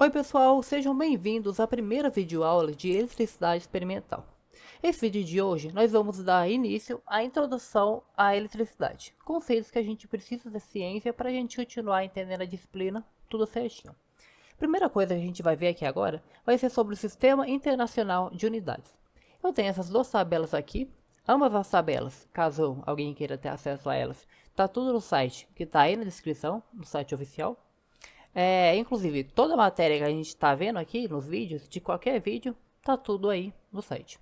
Oi pessoal, sejam bem-vindos à primeira videoaula de eletricidade experimental. Nesse vídeo de hoje, nós vamos dar início à introdução à eletricidade, conceitos que a gente precisa da ciência para a gente continuar entendendo a disciplina tudo certinho. Primeira coisa que a gente vai ver aqui agora vai ser sobre o Sistema Internacional de Unidades. Eu tenho essas duas tabelas aqui, ambas as tabelas, caso alguém queira ter acesso a elas, tá tudo no site que está aí na descrição, no site oficial. Inclusive, toda a matéria que a gente está vendo aqui nos vídeos, de qualquer vídeo, tá tudo aí no site.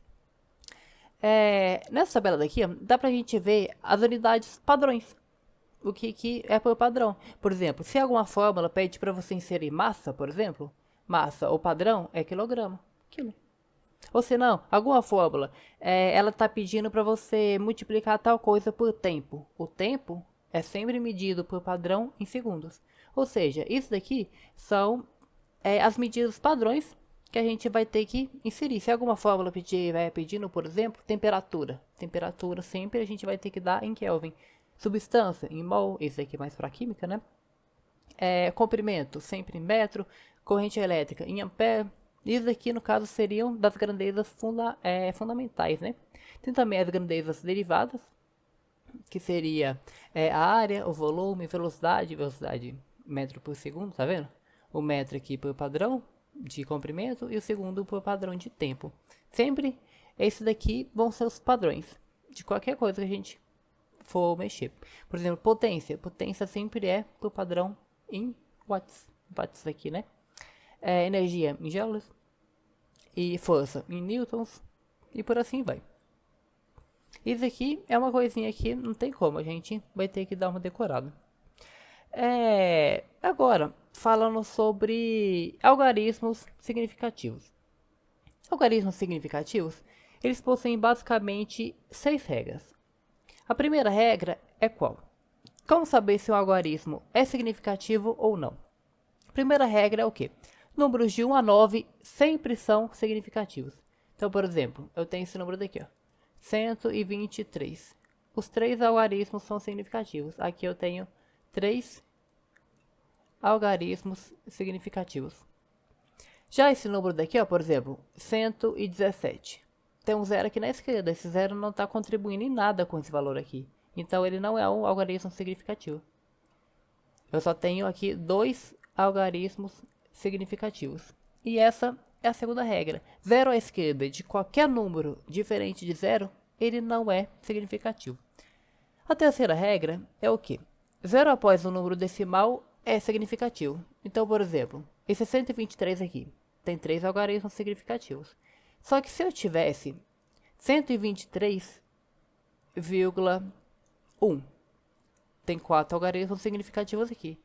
Nessa tabela daqui, ó, dá pra gente ver as unidades padrões. O que é por padrão. Por exemplo, se alguma fórmula pede para você inserir massa, por exemplo, massa, o padrão é quilograma. Quilo. Ou se não, alguma fórmula, ela está pedindo para você multiplicar tal coisa por tempo. O tempo é sempre medido por padrão em segundos. Ou seja, isso daqui são as medidas padrões que a gente vai ter que inserir. Se alguma fórmula estiver pedindo, por exemplo, temperatura. Temperatura sempre a gente vai ter que dar em Kelvin. Substância, em mol, esse aqui é mais para química, né? Comprimento, sempre em metro. Corrente elétrica, em ampere. Isso aqui, no caso, seriam das grandezas fundamentais, né? Tem também as grandezas derivadas, que seria a área, o volume, velocidade metro por segundo, tá vendo? O metro aqui por padrão de comprimento e o segundo por padrão de tempo. Sempre esses daqui vão ser os padrões de qualquer coisa que a gente for mexer. Por exemplo, potência. Potência sempre é por padrão em watts. Watts aqui, né? Energia em joules. E força em newtons. E por assim vai. Isso aqui é uma coisinha que não tem como. A gente vai ter que dar uma decorada. Agora, falando sobre algarismos significativos. Algarismos significativos, eles possuem basicamente 6 regras. A primeira regra é qual? Como saber se um algarismo é significativo ou não? A primeira regra é o quê? Números de 1 a 9 sempre são significativos. Então, por exemplo, eu tenho esse número daqui, ó, 123. Os 3 algarismos são significativos. Aqui eu tenho 3 algarismos significativos. Já esse número daqui, ó, por exemplo, 117. Tem um zero aqui na esquerda. Esse zero não está contribuindo em nada com esse valor aqui. Então ele não é um algarismo significativo. Eu só tenho aqui 2 algarismos significativos. E essa é a segunda regra. Zero à esquerda de qualquer número diferente de zero, ele não é significativo. A terceira regra é o que? Zero após um número decimal é significativo. Então, por exemplo, esse 123 aqui tem 3 algarismos significativos. Só que se eu tivesse 123,1, tem 4 algarismos significativos aqui.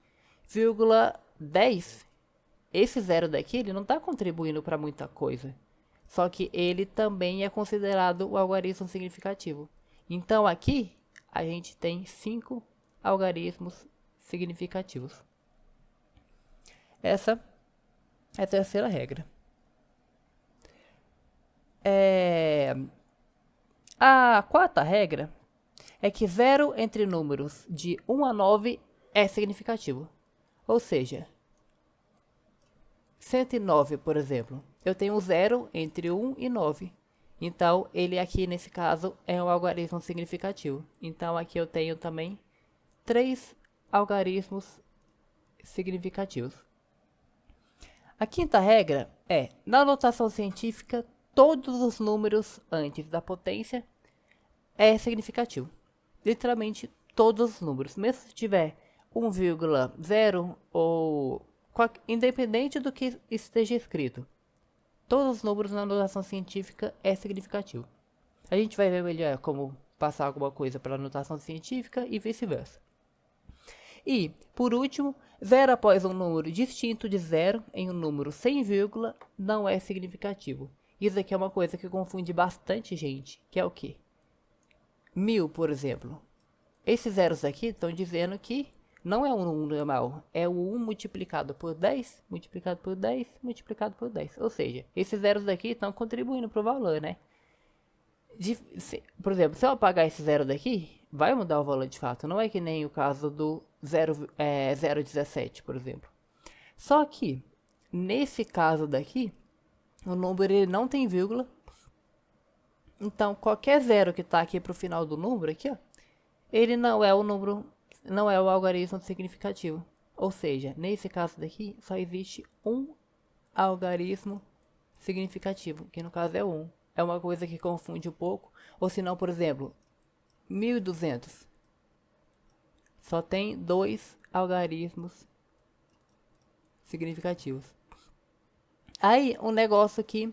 Vírgula 10, esse zero daqui ele não está contribuindo para muita coisa. Só que ele também é considerado o algarismo significativo. Então aqui a gente tem 5 algarismos significativos. Essa é a terceira regra. A quarta regra é que zero entre números de 1 a 9 é significativo. Ou seja, 109, por exemplo, eu tenho um zero entre 1 e 9. Então, ele aqui, nesse caso, é um algarismo significativo. Então, aqui eu tenho também 3 algarismos significativos. A quinta regra é, na notação científica, todos os números antes da potência é significativo. Literalmente, todos os números. Mesmo se tiver 1,0 ou independente do que esteja escrito, todos os números na notação científica é significativo. A gente vai ver melhor como passar alguma coisa para a notação científica e vice-versa. E, por último, zero após um número distinto de zero em um número sem vírgula não é significativo. Isso aqui é uma coisa que confunde bastante gente, que é o quê? 1000, por exemplo. Esses zeros aqui estão dizendo que não é um número normal, é o 1 multiplicado por 10, multiplicado por 10, multiplicado por 10. Ou seja, esses zeros daqui estão contribuindo para o valor, né? Por exemplo, se eu apagar esse zero daqui, vai mudar o valor de fato. Não é que nem o caso do 0,17, por exemplo. Só que nesse caso daqui, o número ele não tem vírgula. Então, qualquer zero que está aqui para o final do número, aqui, ó, ele não é o número, não é o algarismo significativo. Ou seja, nesse caso daqui, só existe um algarismo significativo, que no caso é 1. É uma coisa que confunde um pouco. Ou se não, por exemplo, 1200. Só tem 2 algarismos significativos. Aí, um negócio que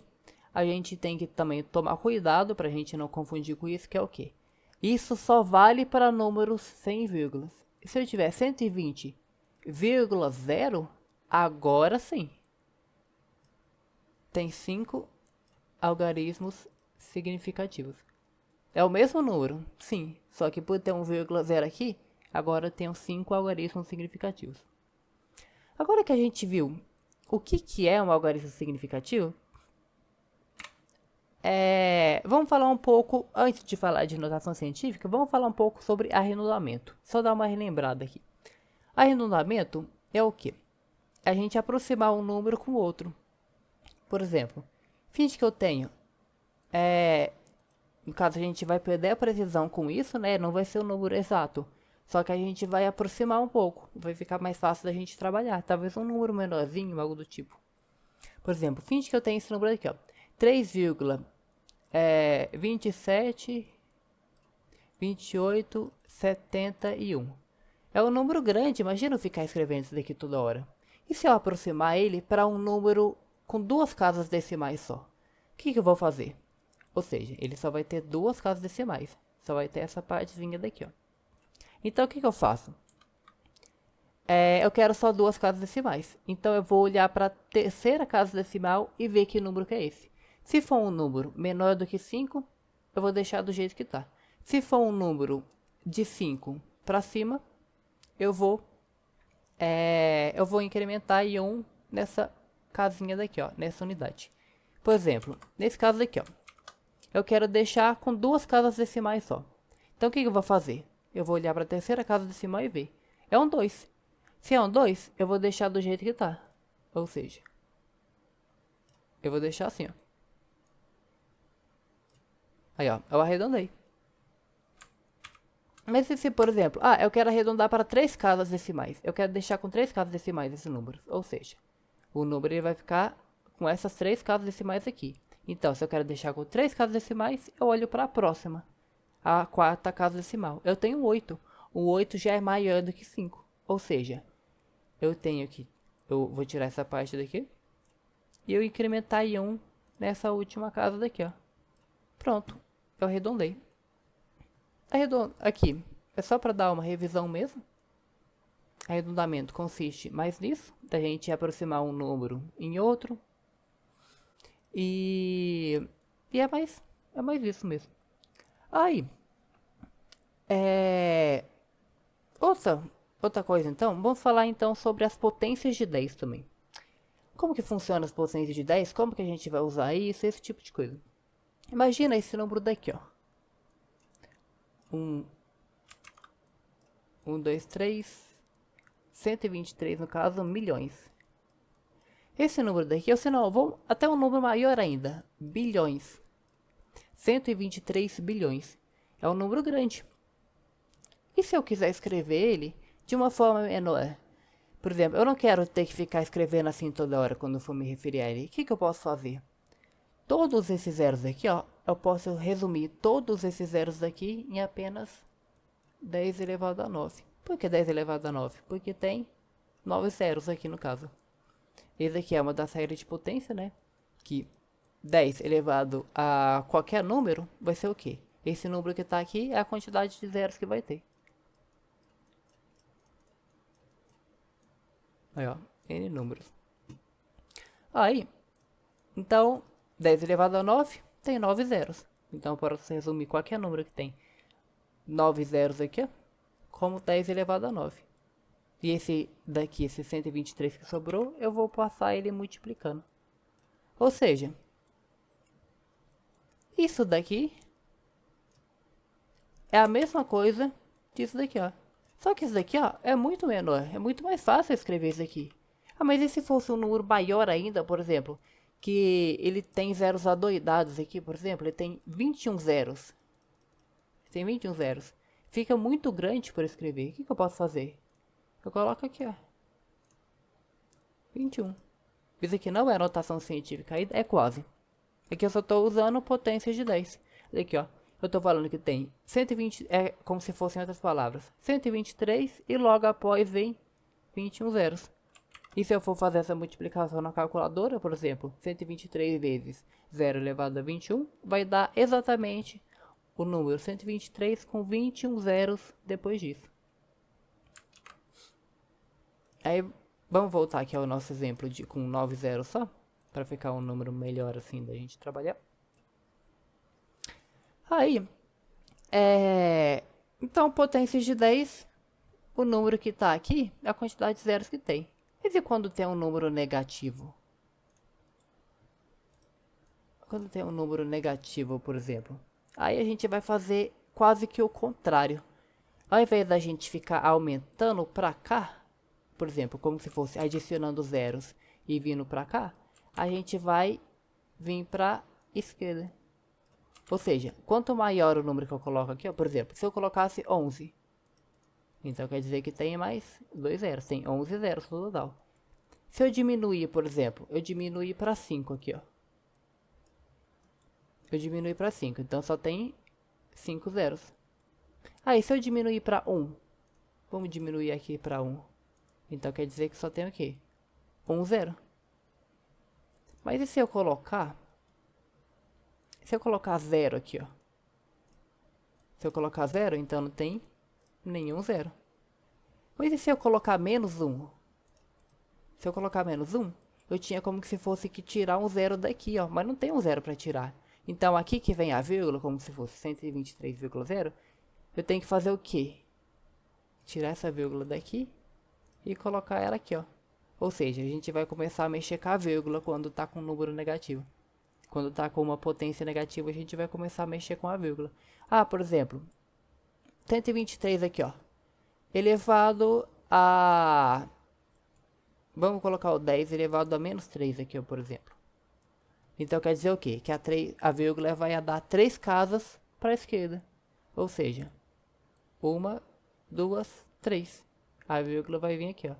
a gente tem que também tomar cuidado para a gente não confundir com isso, que é o quê? Isso só vale para números sem vírgulas. E se eu tiver 120,0, agora sim. Tem 5 algarismos significativos. É o mesmo número, sim. Só que por ter um vírgula zero aqui, agora tem 5 algarismos significativos. Agora que a gente viu o que é um algarismo significativo, vamos falar um pouco, antes de falar de notação científica, vamos falar um pouco sobre arredondamento. Só dar uma relembrada aqui. Arredondamento é o quê? A gente aproximar um número com o outro. Por exemplo, finge que eu tenho, no caso a gente vai perder a precisão com isso, né? Não vai ser o número exato. Só que a gente vai aproximar um pouco. Vai ficar mais fácil da gente trabalhar. Talvez um número menorzinho, algo do tipo. Por exemplo, finge que eu tenho esse número aqui, ó. 3,27, 28, 71. É um número grande, imagina eu ficar escrevendo isso daqui toda hora. E se eu aproximar ele para um número com 2 casas decimais só? O que eu vou fazer? Ou seja, ele só vai ter 2 casas decimais. Só vai ter essa partezinha daqui, ó. Então, o que eu faço? Eu quero só 2 casas decimais. Então, eu vou olhar para a terceira casa decimal e ver que número que é esse. Se for um número menor do que 5, eu vou deixar do jeito que está. Se for um número de 5 para cima, eu vou incrementar em 1 nessa casinha daqui, ó, nessa unidade. Por exemplo, nesse caso daqui, ó, eu quero deixar com 2 casas decimais só. Então, o que eu vou fazer? Eu vou olhar para a terceira casa decimal e ver. É um 2. Se é um 2, eu vou deixar do jeito que está. Ou seja, eu vou deixar assim, ó. Aí, ó, eu arredondei. Mas se, por exemplo, eu quero arredondar para 3 casas decimais. Eu quero deixar com 3 casas decimais esse número. Ou seja, o número ele vai ficar com essas 3 casas decimais aqui. Então, se eu quero deixar com 3 casas decimais, eu olho para a próxima. A quarta casa decimal. Eu tenho 8. O 8 já é maior do que 5. Ou seja, eu vou tirar essa parte daqui. E eu incrementar em 1 nessa última casa daqui, ó. Pronto. Eu arredondei. Aqui. É só para dar uma revisão mesmo. Arredondamento consiste mais nisso. Da gente aproximar um número em outro. E é mais isso mesmo. Aí, outra coisa então, vamos falar então sobre as potências de 10 também. Como que funciona as potências de 10? Como que a gente vai usar isso? Esse tipo de coisa. Imagina esse número daqui, ó. 1, 2, 3, 123 no caso, milhões. Esse número daqui, ou se não, vou até um número maior ainda, bilhões. 123 bilhões. É um número grande. E se eu quiser escrever ele de uma forma menor? Por exemplo, eu não quero ter que ficar escrevendo assim toda hora quando eu for me referir a ele. O que eu posso fazer? Todos esses zeros aqui, ó, eu posso resumir todos esses zeros aqui em apenas 10 elevado a 9. Por que 10 elevado a 9? Porque tem 9 zeros aqui no caso. Esse aqui é uma das regras de potência, né? Que 10 elevado a qualquer número vai ser o quê? Esse número que está aqui é a quantidade de zeros que vai ter. Aí, ó, N números. Aí, então, 10 elevado a 9 tem 9 zeros. Então, eu posso resumir qualquer número que tem 9 zeros aqui, ó, como 10 elevado a 9. E esse daqui, esse 123 que sobrou, eu vou passar ele multiplicando. Ou seja, isso daqui é a mesma coisa disso daqui, ó. Só que isso daqui, ó, é muito menor. É muito mais fácil escrever isso aqui. Ah, mas e se fosse um número maior ainda, por exemplo, que ele tem zeros adoidados aqui, por exemplo, ele tem 21 zeros. Tem 21 zeros. Fica muito grande para escrever. O que eu posso fazer? Eu coloco aqui, ó. 21. Isso aqui não é notação científica, é quase. Aqui eu só estou usando potências de 10. Aqui, ó. Eu estou falando que tem 120, é como se fossem outras palavras. 123 e logo após vem 21 zeros. E se eu for fazer essa multiplicação na calculadora, por exemplo, 123 vezes 0 elevado a 21, vai dar exatamente o número 123 com 21 zeros depois disso. Aí, vamos voltar aqui ao nosso exemplo com 9 zeros só, para ficar um número melhor assim da gente trabalhar. Aí, então potências de 10, o número que está aqui é a quantidade de zeros que tem. Mas e quando tem um número negativo? Quando tem um número negativo, por exemplo, aí a gente vai fazer quase que o contrário. Ao invés da gente ficar aumentando para cá, por exemplo, como se fosse adicionando zeros e vindo para cá, a gente vai vir para esquerda. Ou seja, quanto maior o número que eu coloco aqui, ó, por exemplo, se eu colocasse 11, então quer dizer que tem mais 2 zeros, tem 11 zeros no total. Se eu diminuir, por exemplo, eu diminuir para 5 aqui, ó. Eu diminuir para 5, então só tem 5 zeros. Aí, se eu diminuir para 1, vamos diminuir aqui para 1. Então quer dizer que só tem o quê? 1 zero. Mas e se eu colocar... Se eu colocar 0 aqui, ó. Se eu colocar 0, então não tem nenhum zero. Mas e se eu colocar menos 1? Se eu colocar menos 1, eu tinha como se fosse que tirar um zero daqui, ó. Mas não tem um zero para tirar. Então aqui que vem a vírgula, como se fosse 123,0, eu tenho que fazer o quê? Tirar essa vírgula daqui e colocar ela aqui, ó. Ou seja, a gente vai começar a mexer com a vírgula quando está com um número negativo. Quando está com uma potência negativa, a gente vai começar a mexer com a vírgula. Ah, por exemplo, 123 aqui, ó. Elevado a... Vamos colocar o 10 elevado a menos 3 aqui, ó, por exemplo. Então quer dizer o quê? Que a vírgula vai dar 3 casas para a esquerda. Ou seja, 1, 2, 3. A vírgula vai vir aqui, ó.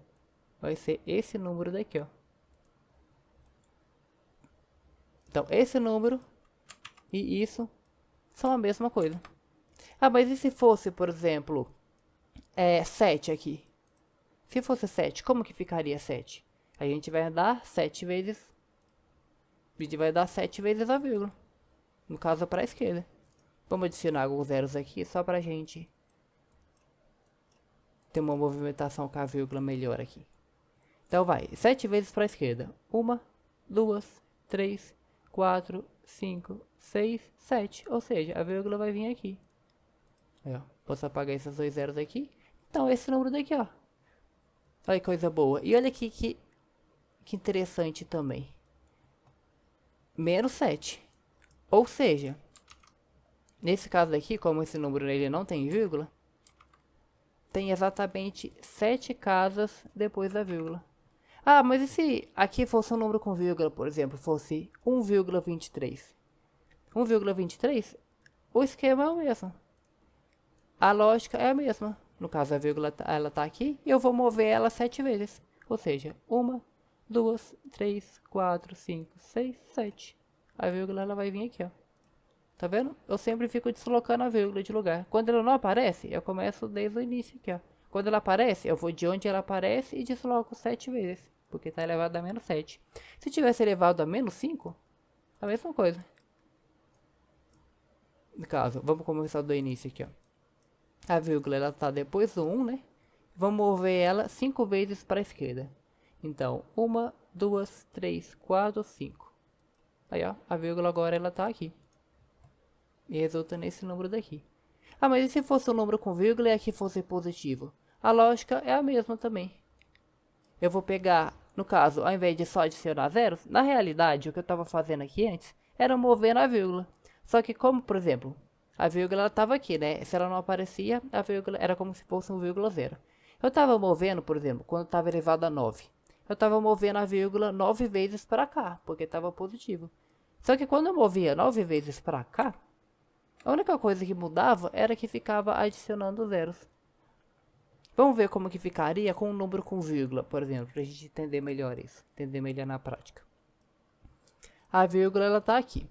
Vai ser esse número daqui, ó. Então, esse número e isso são a mesma coisa. Ah, mas e se fosse, por exemplo, 7 aqui? Se fosse 7, como que ficaria 7? A gente vai dar 7 vezes... A gente vai dar 7 vezes a vírgula. No caso, para a esquerda. Vamos adicionar alguns zeros aqui, só para a gente ter uma movimentação com a vírgula melhor aqui. Então, vai. 7 vezes para a esquerda. 1, 2, 3, 4, 5, 6, 7. Ou seja, a vírgula vai vir aqui. Aí, ó. Posso apagar esses 2 zeros aqui. Então, esse número daqui, ó. Olha que coisa boa. E olha aqui que interessante também. Menos 7. Ou seja, nesse caso aqui, como esse número ele não tem vírgula, tem exatamente 7 casas depois da vírgula. Ah, mas e se aqui fosse um número com vírgula, por exemplo, fosse 1,23? 1,23, o esquema é o mesmo. A lógica é a mesma. No caso, a vírgula ela está aqui e eu vou mover ela 7 vezes. Ou seja, 1, 2, 3, 4, 5, 6, 7. A vírgula ela vai vir aqui, ó. Tá vendo? Eu sempre fico deslocando a vírgula de lugar. Quando ela não aparece, eu começo desde o início aqui, ó. Quando ela aparece, eu vou de onde ela aparece e desloco 7 vezes. Porque está elevado a menos 7. Se tivesse elevado a menos 5, a mesma coisa. No caso, vamos começar do início aqui, ó. A vírgula ela está depois do 1, né? Vamos mover ela 5 vezes para a esquerda. Então, 1, 2, 3, 4, 5. Aí, ó, a vírgula agora ela está aqui. E resulta nesse número daqui. Ah, mas e se fosse um número com vírgula e aqui fosse positivo? A lógica é a mesma também. Eu vou pegar, no caso, ao invés de só adicionar zeros, na realidade, o que eu estava fazendo aqui antes era movendo a vírgula. Só que como, por exemplo, a vírgula estava aqui, né? Se ela não aparecia, a vírgula era como se fosse 1,0. Eu estava movendo, por exemplo, quando estava elevado a 9. eu estava movendo a vírgula 9 vezes para cá, porque estava positivo. Só que quando eu movia 9 vezes para cá, a única coisa que mudava era que ficava adicionando zeros. Vamos ver como que ficaria com um número com vírgula, por exemplo, para a gente entender melhor isso, entender melhor na prática. A vírgula ela está aqui.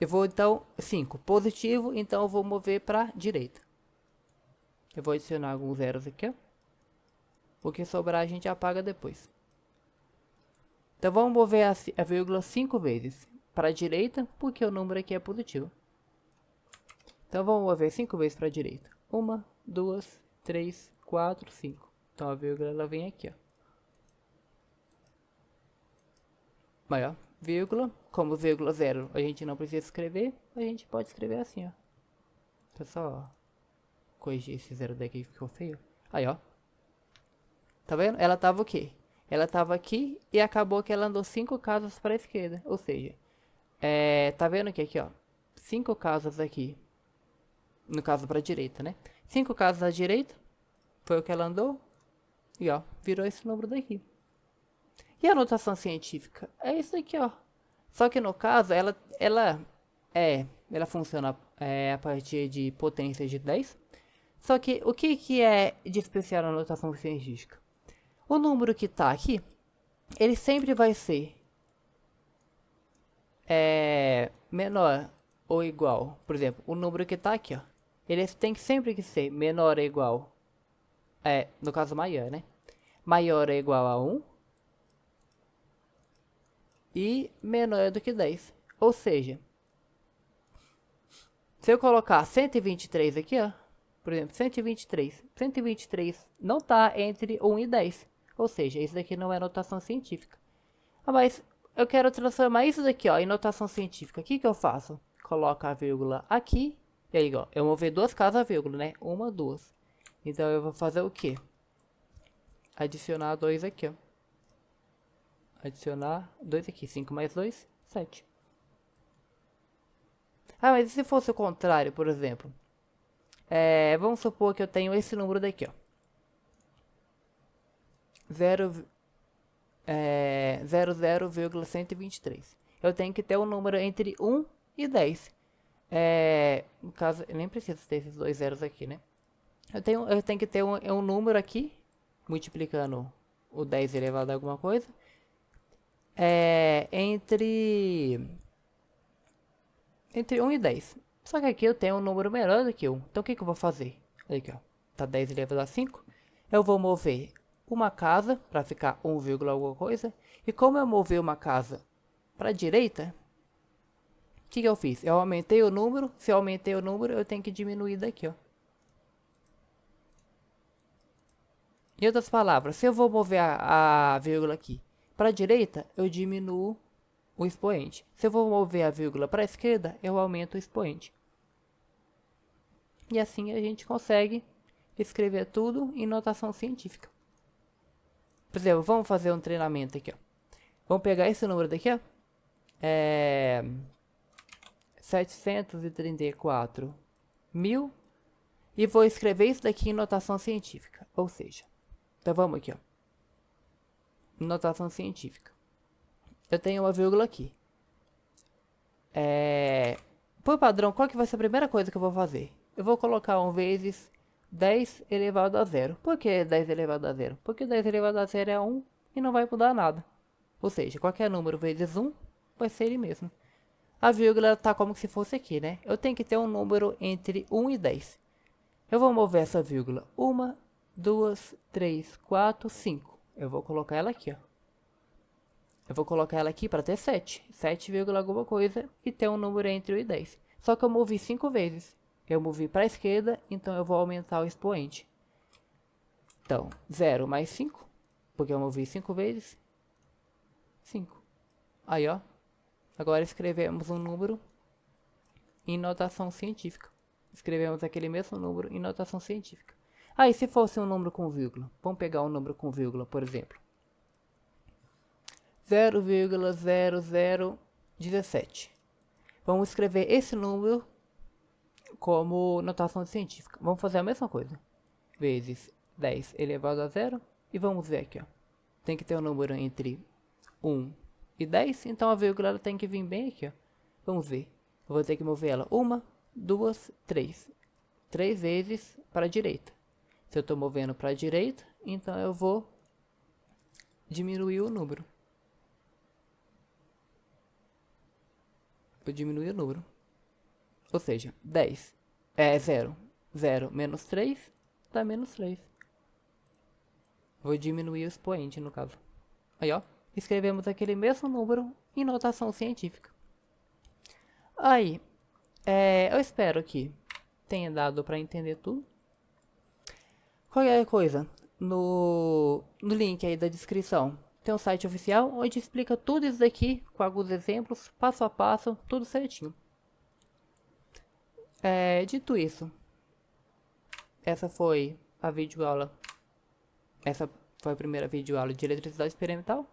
Eu vou então 5 positivo, então eu vou mover para direita. Eu vou adicionar alguns zeros aqui, ó. O que sobrar a gente apaga depois. Então vamos mover a vírgula 5 vezes para a direita, porque o número aqui é positivo. Então vamos mover 5 vezes para a direita. 1, 2, 3, 4, 5. Então a vírgula ela vem aqui, ó. Mas, ó, vírgula, como vírgula 0 a gente não precisa escrever, a gente pode escrever assim, ó. Então só corrigir esse zero daqui que ficou feio. Aí, ó. Tá vendo? Ela tava o quê? Ela tava aqui e acabou que ela andou 5 casas para a esquerda. Ou seja, tá vendo que aqui, ó, 5 casas aqui. No caso para a direita, né? 5 casas à direita. Foi o que ela andou. E, ó, virou esse número daqui. E a notação científica? É isso aqui, ó. Só que no caso, ela funciona a partir de potências de 10. Só que o que é de especial na notação científica? O número que está aqui, ele sempre vai ser menor ou igual. Por exemplo, o número que está aqui, ó, ele tem sempre que ser menor ou igual, no caso maior, né? Maior ou igual a 1 e menor do que 10. Ou seja, se eu colocar 123 aqui, ó, por exemplo, 123 não está entre 1 e 10. Ou seja, isso daqui não é notação científica. Ah, mas eu quero transformar isso daqui, ó, em notação científica. O que que eu faço? Coloco a vírgula aqui. E aí, ó, eu vou ver 2 casas a vírgula, né? 1, 2. Então eu vou fazer o quê? Adicionar 2 aqui, ó. Adicionar 2 aqui. 5 mais 2, 7. Ah, mas e se fosse o contrário, por exemplo? Vamos supor que eu tenho esse número daqui, ó. 00,123. Eu tenho que ter um número entre 1 e 10. No caso, eu nem preciso ter esses dois zeros aqui, né? Eu tenho que ter um número aqui, multiplicando o 10 elevado a alguma coisa, entre 1 e 10. Só que aqui eu tenho um número menor do que 1. Então o que que eu vou fazer? Olha aqui, ó. Tá 10 elevado a 5. Eu vou mover uma casa para ficar 1, alguma coisa. E como eu movi uma casa para a direita, o que que eu fiz? Eu aumentei o número. Se eu aumentei o número, eu tenho que diminuir daqui, ó. Em outras palavras, se eu vou mover a vírgula aqui para a direita, eu diminuo o expoente. Se eu vou mover a vírgula para a esquerda, eu aumento o expoente. E assim a gente consegue escrever tudo em notação científica. Por exemplo, vamos fazer um treinamento aqui, ó. Vamos pegar esse número daqui, ó. 734.000 e vou escrever isso daqui em notação científica. Ou seja, então vamos aqui, ó. Notação científica. Eu tenho uma vírgula aqui. Por padrão, qual que vai ser a primeira coisa que eu vou fazer? Eu vou colocar 1 vezes 10 elevado a 0. Por que 10 elevado a 0? Porque 10 elevado a 0 é 1 e não vai mudar nada. Ou seja, qualquer número vezes 1 vai ser ele mesmo. A vírgula está como se fosse aqui, né? Eu tenho que ter um número entre 1 e 10. Eu vou mover essa vírgula. 1, 2, 3, 4, 5. Eu vou colocar ela aqui, ó. Eu vou colocar ela aqui para ter 7. 7, alguma coisa e ter um número entre 1 e 10. Só que eu movi 5 vezes. Eu movi para a esquerda, então eu vou aumentar o expoente. Então, 0 mais 5, porque eu movi 5 vezes, 5. Aí, ó. Agora escrevemos um número em notação científica. Escrevemos aquele mesmo número em notação científica. Aí, se fosse um número com vírgula, vamos pegar um número com vírgula, por exemplo. 0,0017. Vamos escrever esse número como notação científica. Vamos fazer a mesma coisa. Vezes 10 elevado a 0. E vamos ver aqui, ó. tem que ter um número entre 1 e 10, então a vírgula ela tem que vir bem aqui, ó. Vamos ver. Eu vou ter que mover ela 1, 2, 3. 3 vezes para a direita. Se eu estou movendo para a direita, então eu vou diminuir o número. Vou diminuir o número. Ou seja, 10 é 0. 0 menos 3 dá menos 3. Vou diminuir o expoente, no caso. Aí, ó. Escrevemos aquele mesmo número em notação científica. Aí, eu espero que tenha dado para entender tudo. Qualquer coisa, no link aí da descrição, tem um site oficial onde explica tudo isso daqui, com alguns exemplos, passo a passo, tudo certinho. Dito isso, essa foi a videoaula. Essa foi a primeira videoaula de eletricidade experimental.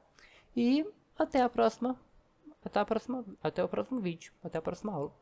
E até o próximo vídeo, até a próxima aula.